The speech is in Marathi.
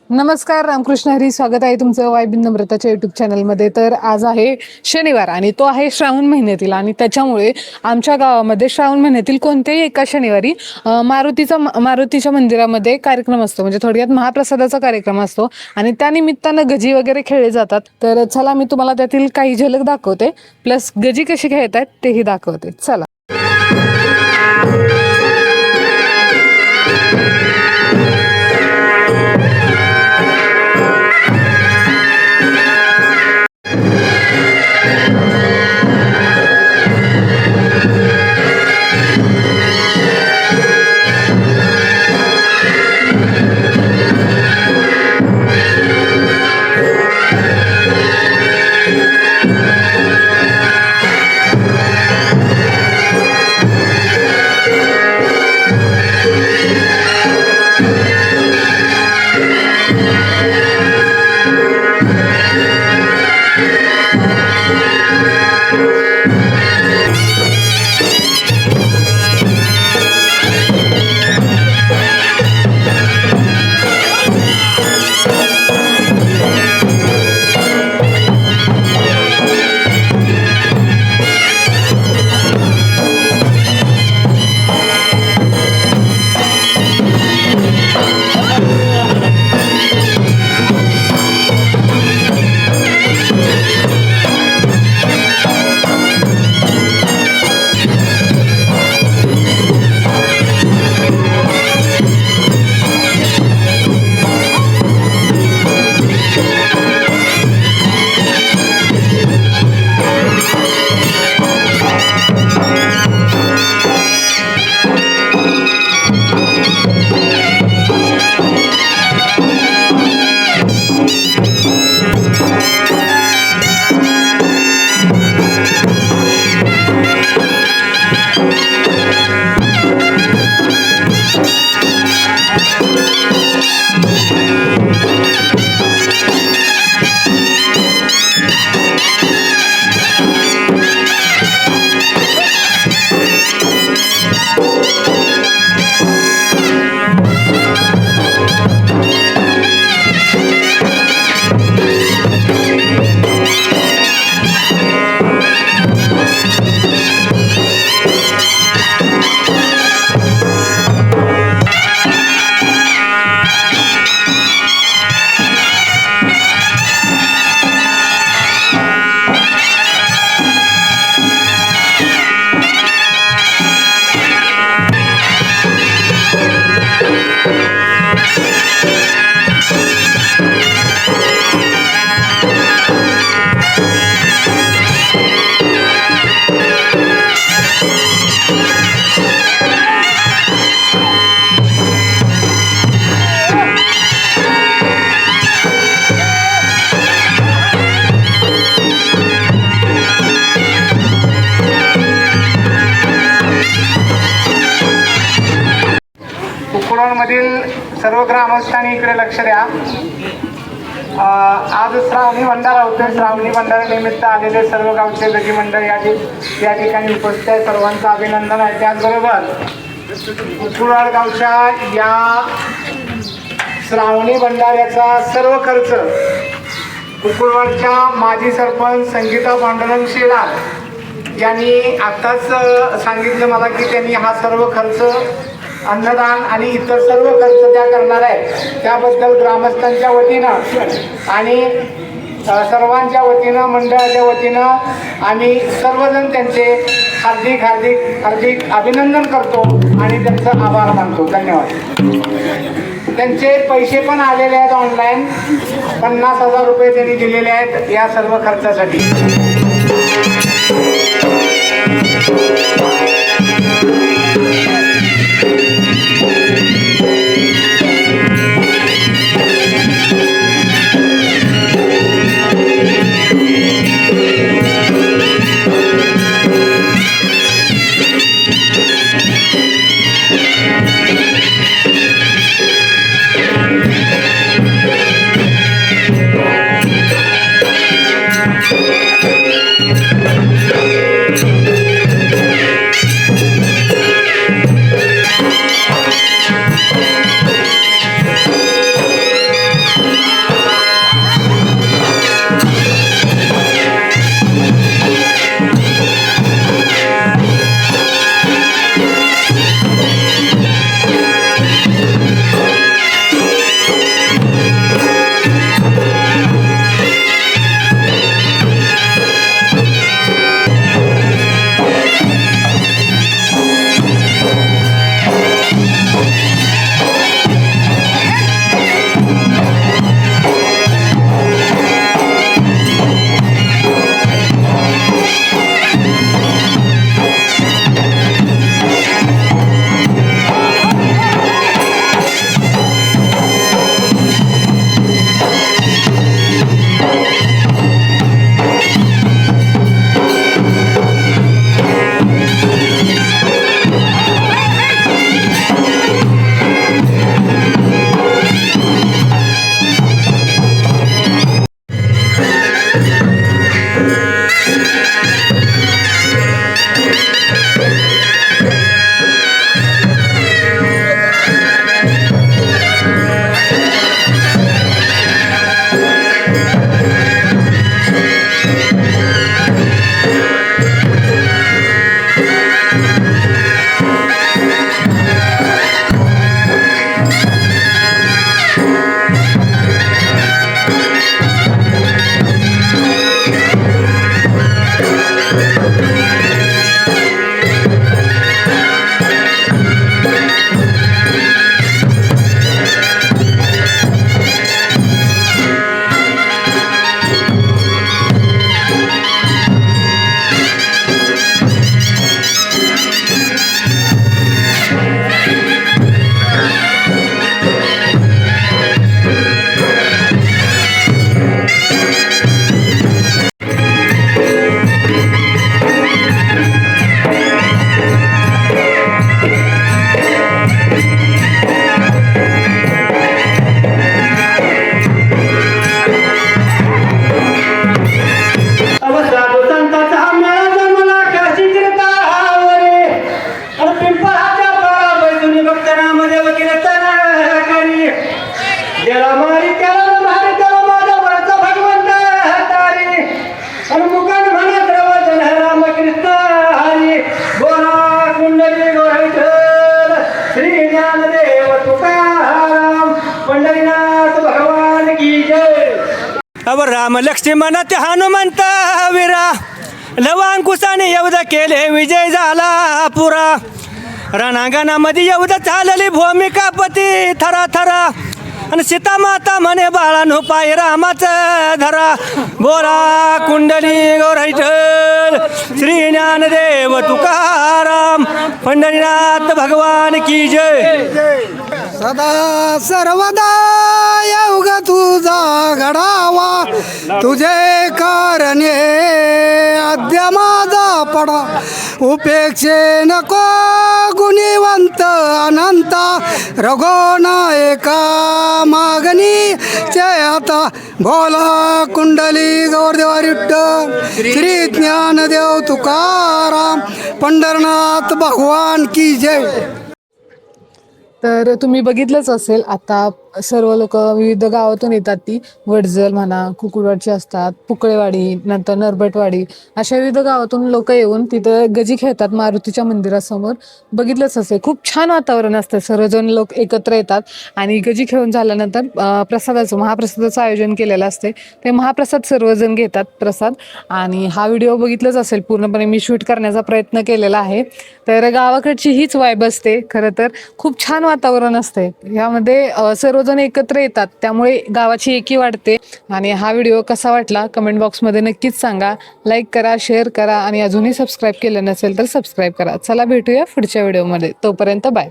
नमस्कार, रामकृष्ण हरी. स्वागत आहे तुमचं वायबिंद नम्रताच्या युट्यूब चॅनलमध्ये. तर आज आहे शनिवार आणि तो आहे श्रावण महिन्यातील, आणि त्याच्यामुळे आमच्या गावामध्ये श्रावण महिन्यातील कोणत्याही एका शनिवारी मारुतीच्या मंदिरामध्ये कार्यक्रम असतो, म्हणजे थोडक्यात महाप्रसादाचा कार्यक्रम असतो आणि त्यानिमित्तानं गजी वगैरे खेळले जातात. तर चला, मी तुम्हाला त्यातील काही झलक दाखवते, प्लस गजी कशी खेळतात तेही दाखवते. चला. मधील सर्व ग्रामस्थांनी इकडे लक्ष द्या. आज श्रावणी भंडारा होते. श्रावणी भंडारानिमित्त आलेले सर्व गावचे गजी मंडळ या ठिकाणी उपस्थित आहे. सर्वांचं अभिनंदन आहे. त्याचबरोबर कुकुळवाड गावच्या या श्रावणी भंडाऱ्याचा सर्व खर्च कुकुळवाडच्या माजी सरपंच संगीता पांडुरंग शेलार यांनी आत्ताच सांगितलं मला की त्यांनी हा सर्व खर्च, अन्नदान आणि इतर सर्व खर्च त्या करणार आहे. त्याबद्दल ग्रामस्थांच्या वतीनं आणि सर्वांच्या वतीनं, मंडळाच्या वतीनं आम्ही सर्वजण त्यांचे हार्दिक हार्दिक हार्दिक अभिनंदन करतो आणि त्यांचा आभार मानतो. धन्यवाद. त्यांचे पैसे पण आलेले आहेत ऑनलाईन. 50,000 रुपये त्यांनी दिलेले आहेत या सर्व खर्चासाठी. अव राम लक्ष्मण ते हनुमंत विरा लवांकुशाने युद्ध केले विजय झाला पुरा रणांगणामध्ये युद्ध झालेली भूमिका पती थरा थरा आणि सीता माता म्हणे बाळानो पाय रामाचं धरा बोला कुंडली गौरैठल श्री ज्ञानदेव तुकाराम पंढरीनाथ भगवान की जय. सदा सर्वदा योग तुझा घडावा तुझे कारणे अद्य माझा पडा उपेक्षे नको गुणीवंत अनंता रघुनायका मागणी चे आता भोला कुंडली गौरदेवा विठ्ठल श्री ज्ञानदेव तुकाराम पंढरनाथ भगवान की जय. तर तुम्ही बघितलंच असेल आता सर्व लोक विविध गावातून येतात, ती वडजल म्हणा, कुकुडवाडची असतात, पुकळेवाडी, नंतर नरबटवाडी, अशा विविध गावातून लोक येऊन तिथं गजी खेळतात मारुतीच्या मंदिरासमोर. बघितलंच असेल खूप छान वातावरण असतं, सर्वजण लोक एकत्र येतात आणि गजी खेळून झाल्यानंतर महाप्रसादाचं आयोजन केलेलं असते. ते महाप्रसाद सर्वजण घेतात प्रसाद. आणि हा व्हिडिओ बघितलंच असेल पूर्णपणे मी शूट करण्याचा प्रयत्न केलेला आहे. तर गावाकडची हीच वाईब असते खरं तर, खूप छान वातावरण असते. यामध्ये सर्वजण एकत्र येतात त्यामुळे गावाची एकी वाढते. आणि हा व्हिडिओ कसा वाटला कमेंट बॉक्समध्ये नक्कीच सांगा. लाईक करा, शेअर करा आणि अजूनही सबस्क्राईब केलं नसेल तर सबस्क्राईब करा. चला भेटूया पुढच्या व्हिडिओमध्ये, तोपर्यंत बाय.